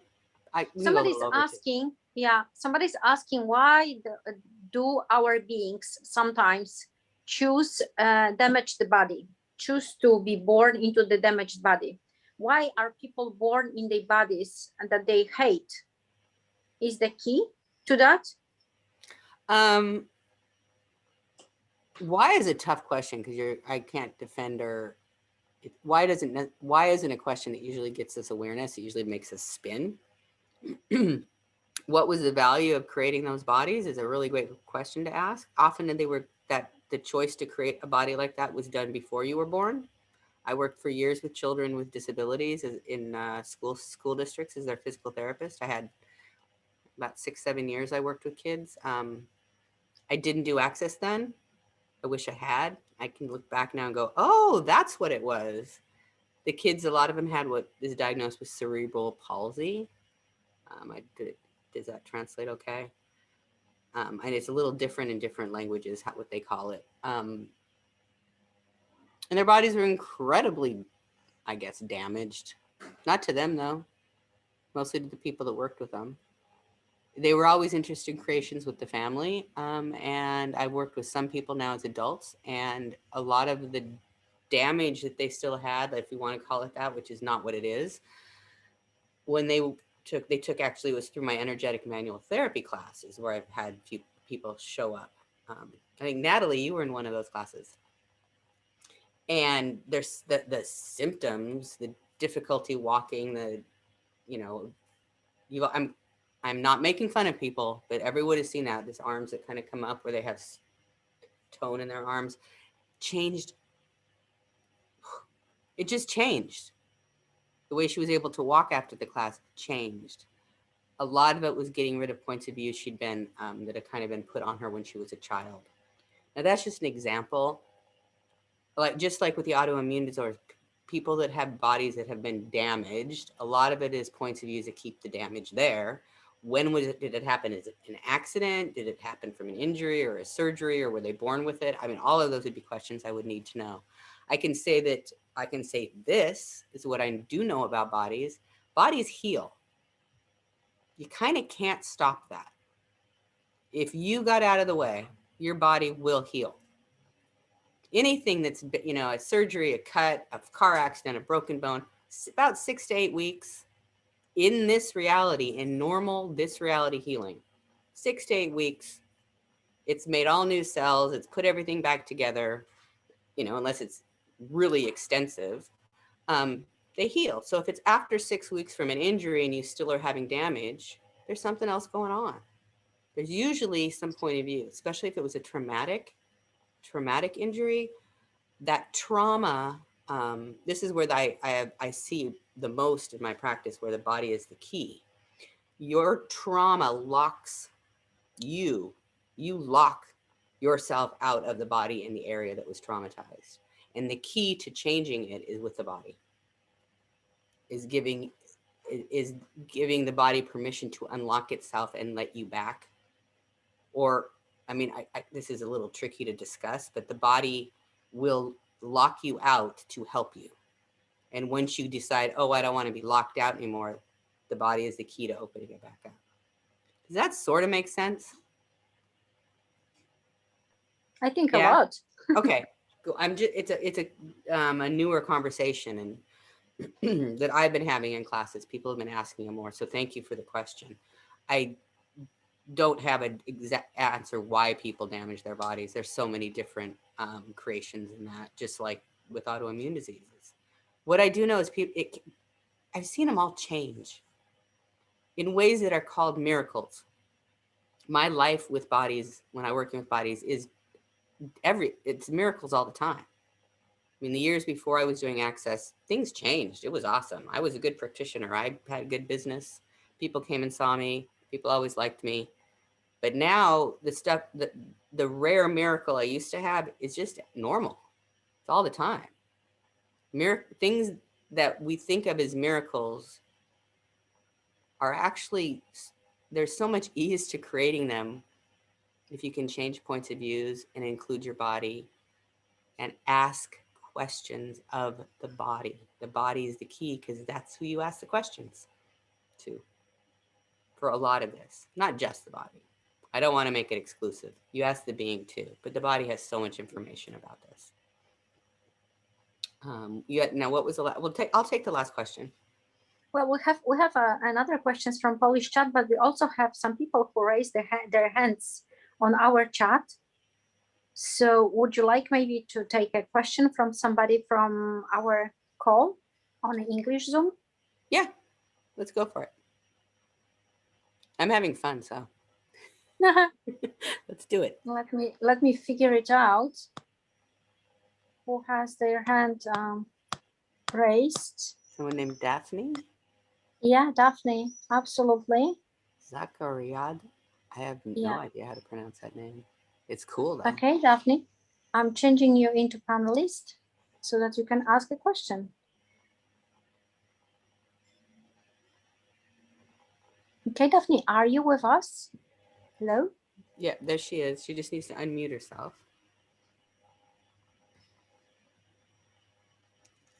Somebody's asking. Yeah, somebody's asking, why do our beings sometimes choose damaged body, choose to be born into the damaged body? Why are people born in their bodies that they hate? Is the key to that? Why is a tough question, because I can't defend her. Why isn't a question that usually gets us awareness? It usually makes us spin. What was the value of creating those bodies is a really great question to ask. Often the choice to create a body like that was done before you were born. I worked for years with children with disabilities in school districts as their physical therapist. I had about 6-7 years I worked with kids. I didn't do Access then. I wish I had. I can look back now and go, oh, that's what it was. The kids, a lot of them had what is diagnosed with cerebral palsy. Does that translate okay? And it's a little different in different languages, what they call it. And their bodies were incredibly, I guess, damaged. Not to them, though. Mostly to the people that worked with them. They were always interesting creations with the family. And I worked with some people now as adults, and a lot of the damage that they still had, if you want to call it that, which is not what it is, when they took actually was through my energetic manual therapy classes, where I've had few people show up. I think Natalie, you were in one of those classes, and there's the symptoms, the difficulty walking, I'm not making fun of people, but everyone has seen that, this arms that kind of come up where they have tone in their arms, changed. It just changed. The way she was able to walk after the class changed. A lot of it was getting rid of points of view she'd been, that had kind of been put on her when she was a child. Now that's just an example. Just like with the autoimmune disorders, people that have bodies that have been damaged, a lot of it is points of view that keep the damage there. When did it happen? Is it an accident? Did it happen from an injury or a surgery, or were they born with it? I mean, all of those would be questions I would need to know. I can say this is what I do know about bodies. Bodies heal. You kind of can't stop that. If you got out of the way, your body will heal. Anything that's, a surgery, a cut, a car accident, a broken bone, about 6 to 8 weeks in this reality, in normal, this reality healing, 6 to 8 weeks, it's made all new cells, it's put everything back together, unless it's really extensive, they heal. So if it's after 6 weeks from an injury and you still are having damage, there's something else going on. There's usually some point of view, especially if it was a traumatic injury. That trauma, this is where I see the most in my practice, where the body is the key. Your trauma locks you lock yourself out of the body in the area that was traumatized. And the key to changing it is with the body, is giving the body permission to unlock itself and let you back. Or, this is a little tricky to discuss, but the body will lock you out to help you. And once you decide, oh, I don't want to be locked out anymore, the body is the key to opening it back up. Does that sort of make sense? I think a lot. Okay. It's a newer conversation and that I've been having in classes. People have been asking more. So thank you for the question. I don't have an exact answer why people damage their bodies. There's so many different creations in that, just like with autoimmune diseases. What I do know is I've seen them all change in ways that are called miracles. My life with bodies, when I'm working with bodies, is it's miracles all the time. I mean, the years before I was doing Access, things changed. It was awesome. I was a good practitioner. I had a good business. People came and saw me. People always liked me. But now the rare miracle I used to have is just normal. It's all the time. Things that we think of as miracles are actually, there's so much ease to creating them if you can change points of views and include your body and ask questions of the body. The body is the key, because that's who you ask the questions to for a lot of this, not just the body. I don't want to make it exclusive. You ask the being too, but the body has so much information about this. Now, what was the last? I'll take the last question. Well, we have another questions from Polish chat, but we also have some people who raise their hands on our chat. So would you like maybe to take a question from somebody from our call on the English Zoom? Yeah, let's go for it. I'm having fun, so let's do it. Let me figure it out. Who has their hand raised? Someone named Daphne? Yeah, Daphne, absolutely. Zachariad? I have no idea how to pronounce that name. It's cool though. Okay, Daphne. I'm changing you into panelist so that you can ask a question. Okay, Daphne, are you with us? Hello? Yeah, there she is. She just needs to unmute herself.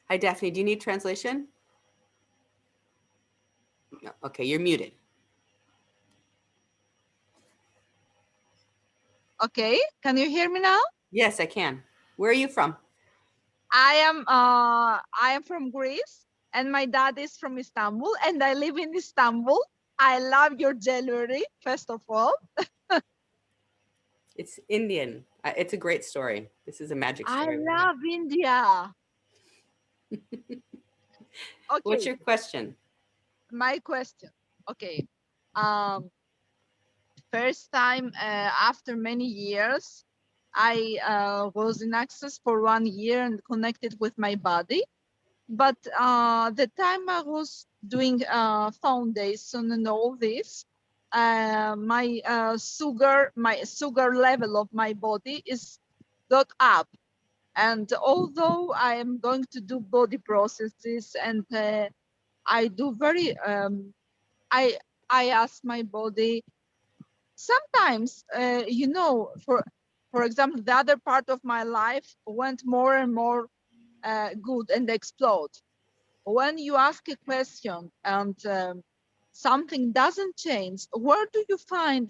Hi, Daphne. Do you need translation? No. Okay, you're muted. Okay, can you hear me now? Yes, I can. Where are you from? I am from Greece and my dad is from Istanbul and I live in Istanbul. I love your jewelry, first of all. It's Indian. It's a great story. This is a magic I story. love India. What's Okay, your question? my question. Okay. Um, First time after many years, I was in access for 1 year and connected with my body. But the time I was doing foundation and all this, my sugar level of my body is got up. And although I am going to do body processes and I do very, I ask my body sometimes, you know, for example, the other part of my life went more and more good and explode. When you ask a question and something doesn't change, where do you find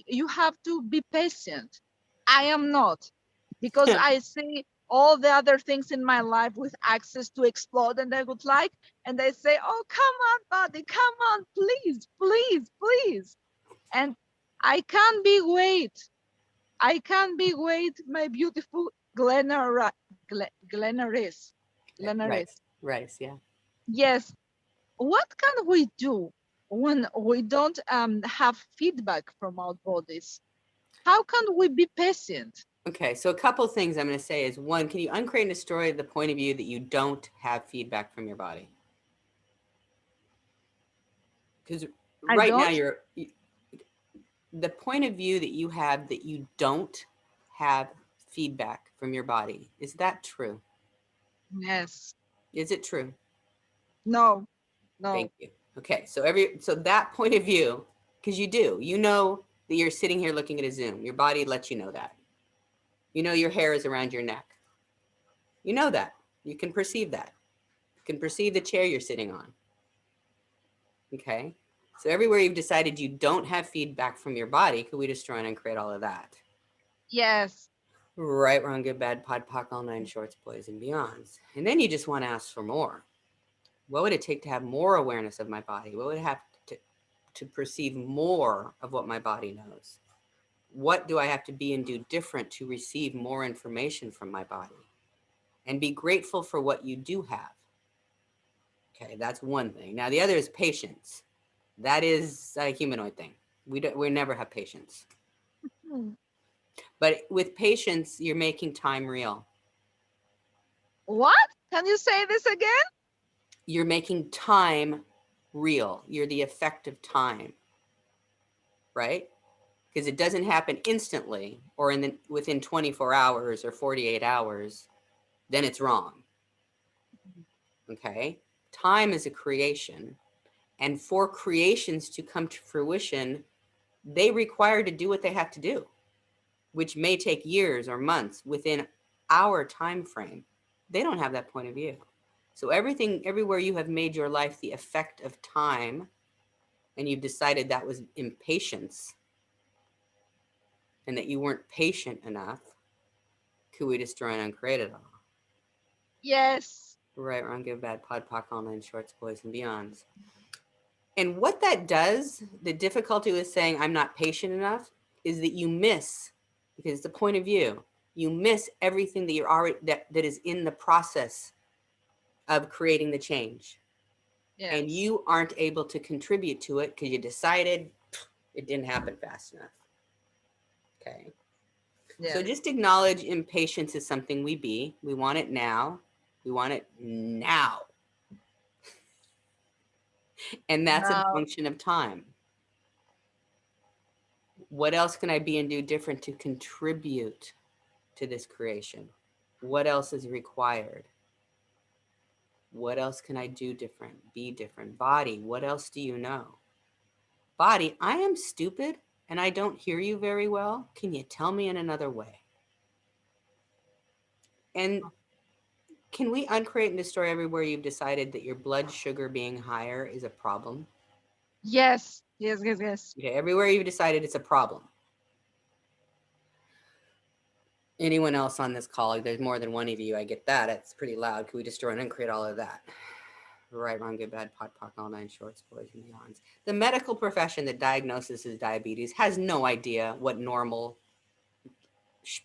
you have to be patient? I am not, because I see all the other things in my life with access to explode and I would like, and I say, oh, come on, buddy, come on, please, please, please. And I can't be wait. I can't be wait, my beautiful Glenna Rice. Rice, yeah. Yes. What can we do when we don't have feedback from our bodies? How can we be patient? Okay, so a couple of things I'm going to say is, one, can you uncreate and destroy the point of view that you don't have feedback from your body? Because right now the point of view that you have that you don't have feedback from your body. Is that true? Yes. Is it true? No. No. Thank you. Okay, so that point of view, because you know that you're sitting here looking at a Zoom. Your body lets you know that. You know your hair is around your neck. You know that. You can perceive that. You can perceive the chair you're sitting on. Okay, so everywhere you've decided you don't have feedback from your body, could we destroy and uncreate all of that? Yes. Right, wrong, good, bad, pod, poc, all nine shorts, boys and beyonds. And then you just want to ask for more. What would it take to have more awareness of my body? What would it have to perceive more of what my body knows? What do I have to be and do different to receive more information from my body? And be grateful for what you do have. Okay, that's one thing. Now the other is patience. That is a humanoid thing. We never have patience. But with patience, you're making time real. What? Can you say this again? You're making time real. You're the effect of time, right? Because it doesn't happen instantly or within 24 hours or 48 hours, then it's wrong. Okay? Time is a creation. And for creations to come to fruition, they require to do what they have to do, which may take years or months within our time frame. They don't have that point of view. So everywhere you have made your life the effect of time, and you've decided that was impatience and that you weren't patient enough, could we destroy and uncreate it all? Yes. Right, wrong, good, bad, pod, poc, all nine shorts, boys and beyonds. And what that does, the difficulty with saying I'm not patient enough, is that you miss, because it's the point of view, you miss everything that you're already that is in the process of creating the change. Yes. And you aren't able to contribute to it because you decided it didn't happen fast enough. Okay. Yes. So just acknowledge impatience is something we want it now. We want it now. And that's a function of time. What else can I be and do different to contribute to this creation? What else is required? What else can I do different, be different? Body, what else do you know? Body, I am stupid and I don't hear you very well. Can you tell me in another way? And can we uncreate and destroy everywhere you've decided that your blood sugar being higher is a problem? Yes, yes, yes, yes. Okay, everywhere you've decided it's a problem. Anyone else on this call? There's more than one of you. I get that. It's pretty loud. Can we destroy and uncreate all of that? Right, wrong, good, bad, pot, pock, all nine shorts, boys, and beyonds. The medical profession that diagnoses diabetes has no idea what normal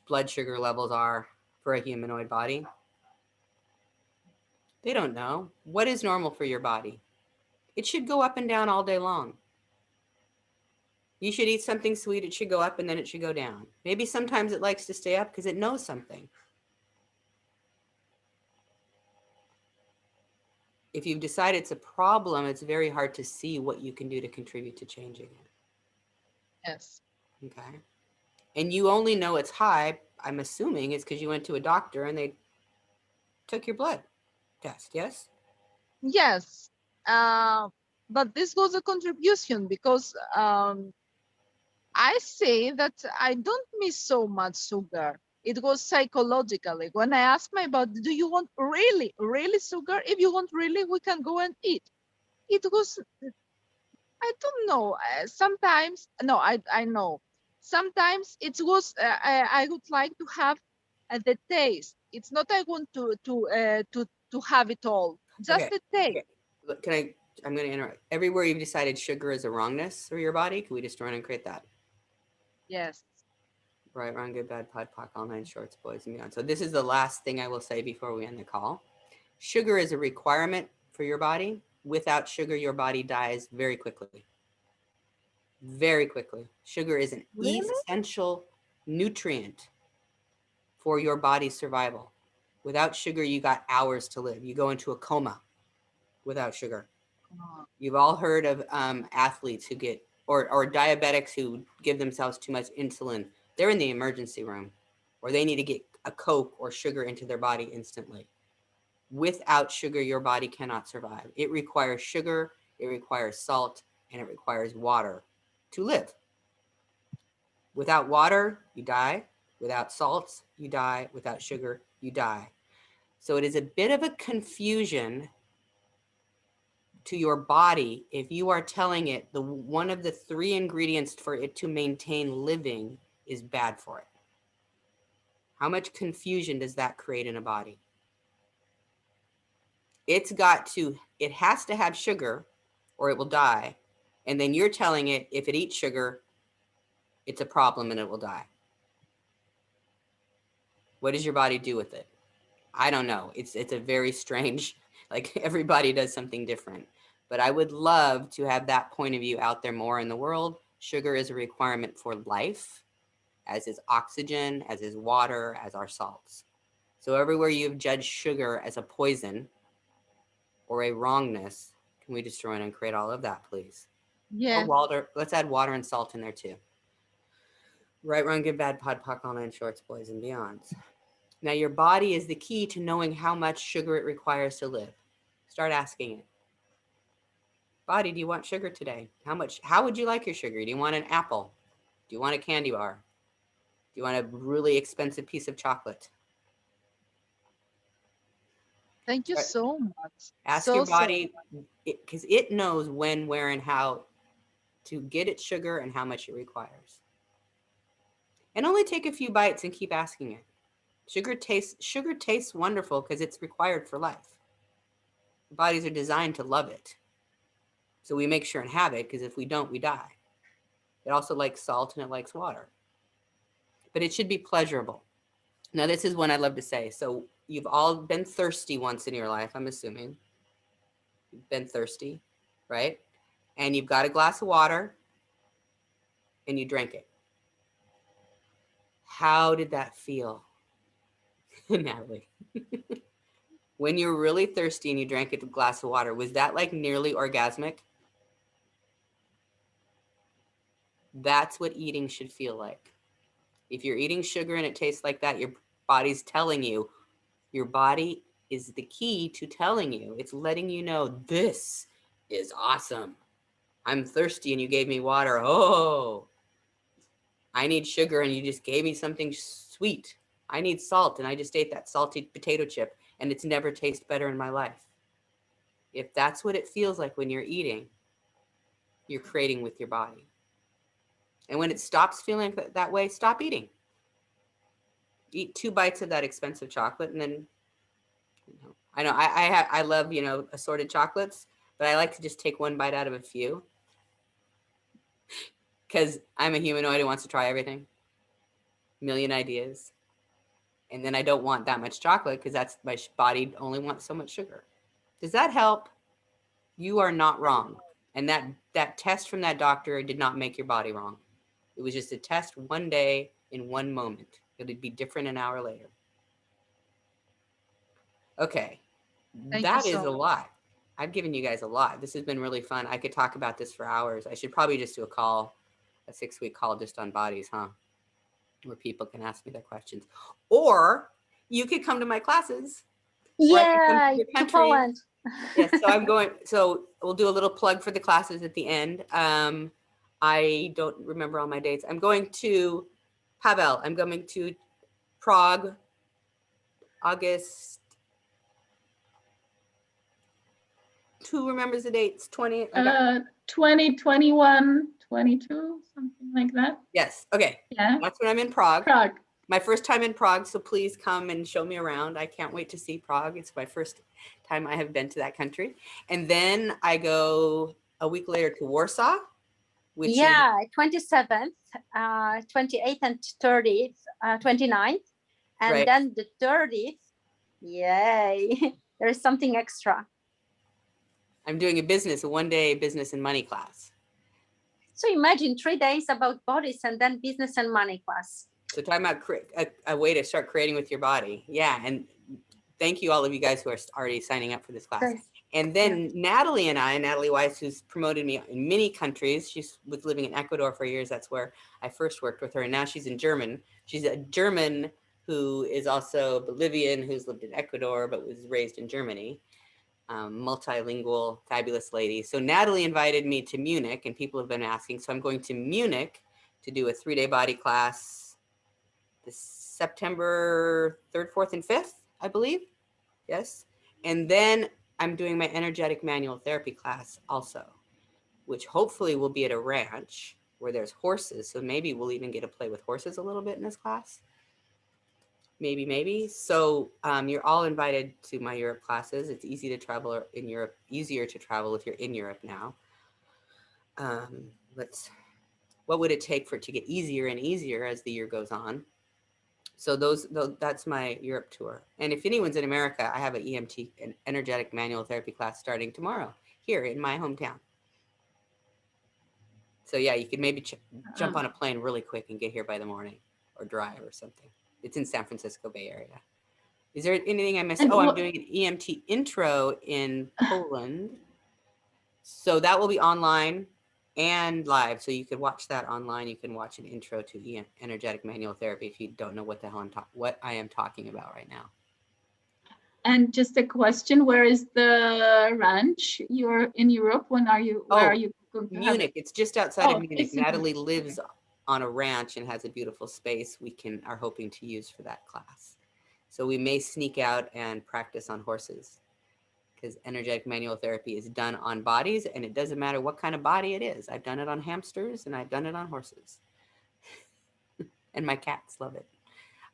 blood sugar levels are for a humanoid body. They don't know. What is normal for your body? It should go up and down all day long. You should eat something sweet, it should go up and then it should go down. Maybe sometimes it likes to stay up because it knows something. If you've decided it's a problem, it's very hard to see what you can do to contribute to changing it. Yes. Okay. And you only know it's high, I'm assuming, is because you went to a doctor and they took your blood test, yes? Yes. But this was a contribution because I say that I don't miss so much sugar. It was psychologically. When I asked my body, do you want really, really sugar? If you want really, we can go and eat. It was, I don't know. Sometimes, no, I know. Sometimes it was, I would like to have the taste. It's not I want to have it all. Just the taste. Okay. I'm going to interrupt. Everywhere you've decided sugar is a wrongness for your body, can we destroy and create that? Yes. Right, wrong, good, bad, pod, pock, all nine shorts, boys, and beyond. So this is the last thing I will say before we end the call. Sugar is a requirement for your body. Without sugar, your body dies very quickly. Very quickly. Sugar is an Really? essential nutrient for your body's survival. Without sugar, you got hours to live. You go into a coma without sugar. You've all heard of athletes who get, or diabetics who give themselves too much insulin. They're in the emergency room, or they need to get a Coke or sugar into their body instantly. Without sugar, your body cannot survive. It requires sugar, it requires salt, and it requires water to live. Without water, you die. Without salts, you die. Without sugar, you die. So it is a bit of a confusion to your body if you are telling it the one of the three ingredients for it to maintain living is bad for it. How much confusion does that create in a body? It has to have sugar or it will die. And then you're telling it if it eats sugar, it's a problem and it will die. What does your body do with it? I don't know. It's a very strange, like everybody does something different. But I would love to have that point of view out there more in the world. Sugar is a requirement for life, as is oxygen, as is water, as are salts. So everywhere you've judged sugar as a poison or a wrongness, can we destroy and create all of that, please? Yes. Or water. Let's add water and salt in there too. Right, wrong, good, bad, pod, pock, all nine shorts, boys and beyonds. Now your body is the key to knowing how much sugar it requires to live. Start asking it. Body, do you want sugar today? How would you like your sugar? Do you want an apple? Do you want a candy bar? Do you want a really expensive piece of chocolate? Thank you so much. Ask your body, because it knows when, where, and how to get its sugar and how much it requires. And only take a few bites and keep asking it. Sugar tastes wonderful because it's required for life. Bodies are designed to love it. So we make sure and have it because if we don't, we die. It also likes salt and it likes water. But it should be pleasurable. Now, this is one I love to say. So you've all been thirsty once in your life, I'm assuming. You've been thirsty, right? And you've got a glass of water and you drank it. How did that feel, Natalie? When you're really thirsty and you drank a glass of water, was that like nearly orgasmic? That's what eating should feel like. If you're eating sugar and it tastes like that, your body's telling you. Your body is the key to telling you. It's letting you know this is awesome. I'm thirsty and you gave me water. Oh, I need sugar and you just gave me something sweet. I need salt and I just ate that salty potato chip and it's never tasted better in my life. If that's what it feels like when you're eating, you're creating with your body. And when it stops feeling that way, stop eating. Eat 2 bites of that expensive chocolate and then, I know I love, assorted chocolates, but I like to just take 1 bite out of a few because I'm a humanoid who wants to try everything, million ideas. And then I don't want that much chocolate because that's my body only wants so much sugar. Does that help? You are not wrong. And that test from that doctor did not make your body wrong. It was just a test one day in one moment. It would be different an hour later. Okay, Thank you that is so a much. lot. I've given you guys a lot. This has been really fun. I could talk about this for hours. I should probably just do a 6-week call just on bodies, huh? Where people can ask me their questions. Or you could come to my classes. Or I could come to Yeah, your to country. Poland. Yes, so we'll do a little plug for the classes at the end. I don't remember all my dates. I'm going to Pavel. I'm going to Prague, August. Who remembers the dates? 20? 20, 21, 22, something like that. Yes. Okay. Yeah. That's when I'm in Prague. Prague. My first time in Prague, so please come and show me around. I can't wait to see Prague. It's my first time I have been to that country. And then I go a week later to Warsaw, which is 27th, 28th and 30th, 29th. And right. then the 30th, yay, there's something extra. I'm doing a 1-day business and money class. So imagine 3 days about bodies and then business and money class. So talking about a way to start creating with your body. Yeah. And thank you all of you guys who are already signing up for this class. Yes. And then Natalie and I, Natalie Weiss, who's promoted me in many countries. She was living in Ecuador for years. That's where I first worked with her. And now she's in German. She's a German who is also Bolivian, who's lived in Ecuador, but was raised in Germany. Multilingual, fabulous lady. So Natalie invited me to Munich and people have been asking. So I'm going to Munich to do a 3-day body class this September 3rd, 4th, and 5th, I believe. Yes. And then I'm doing my energetic manual therapy class also, which hopefully will be at a ranch where there's horses. So maybe we'll even get to play with horses a little bit in this class. Maybe. So you're all invited to my Europe classes. It's easy to travel in Europe, easier to travel if you're in Europe now. What would it take for it to get easier and easier as the year goes on? So that's my Europe tour. And if anyone's in America, I have an EMT, an energetic manual therapy class starting tomorrow here in my hometown. So yeah, you could maybe jump on a plane really quick and get here by the morning or drive or something. It's in San Francisco Bay Area. Is there anything I missed? And I'm doing an EMT intro in Poland. So that will be online and live. So you could watch that online. You can watch an intro to energetic manual therapy if you don't know what the hell what I am talking about right now. And just a question, where is the ranch? You're in Europe. Where are you going to Munich. It's just outside of Munich. It's in Natalie Munich. lives on a ranch and has a beautiful space we are hoping to use for that class. So we may sneak out and practice on horses because energetic manual therapy is done on bodies and it doesn't matter what kind of body it is. I've done it on hamsters and I've done it on horses. And my cats love it.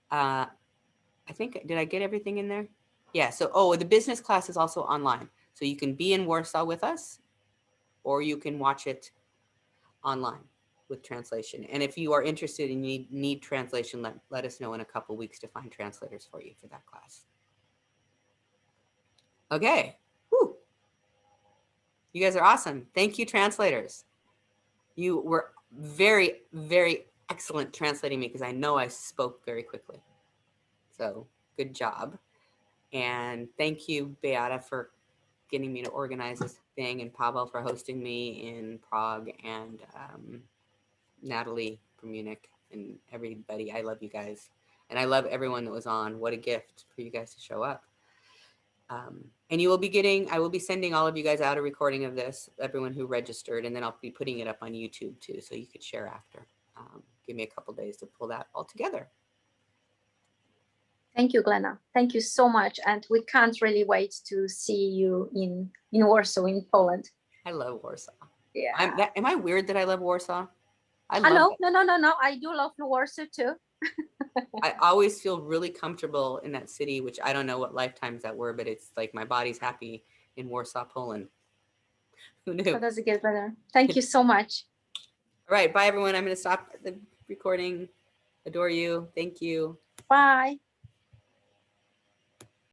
I think, did I get everything in there? Yeah, so, the business class is also online. So you can be in Warsaw with us or you can watch it online with translation. And if you are interested and need translation, let us know in a couple weeks to find translators for you for that class. Okay. Whew. You guys are awesome. Thank you, translators. You were very, very excellent translating me because I know I spoke very quickly. So good job. And thank you, Beata, for getting me to organize this thing, and Pavel for hosting me in Prague, and Natalie from Munich and everybody. I love you guys. And I love everyone that was on. What a gift for you guys to show up. And you will be getting, I will be sending all of you guys out a recording of this, everyone who registered, and then I'll be putting it up on YouTube too, so you could share after. Give me a couple days to pull that all together. Thank you, Glenna. Thank you so much. And we can't really wait to see you in Warsaw, in Poland. I love Warsaw. Yeah. Am I weird that I love Warsaw? No. I do love Warsaw too. I always feel really comfortable in that city, which I don't know what lifetimes that were, but it's like my body's happy in Warsaw, Poland. Who knew? So does it get better? Thank you so much. All right. Bye, everyone. I'm going to stop the recording. Adore you. Thank you. Bye.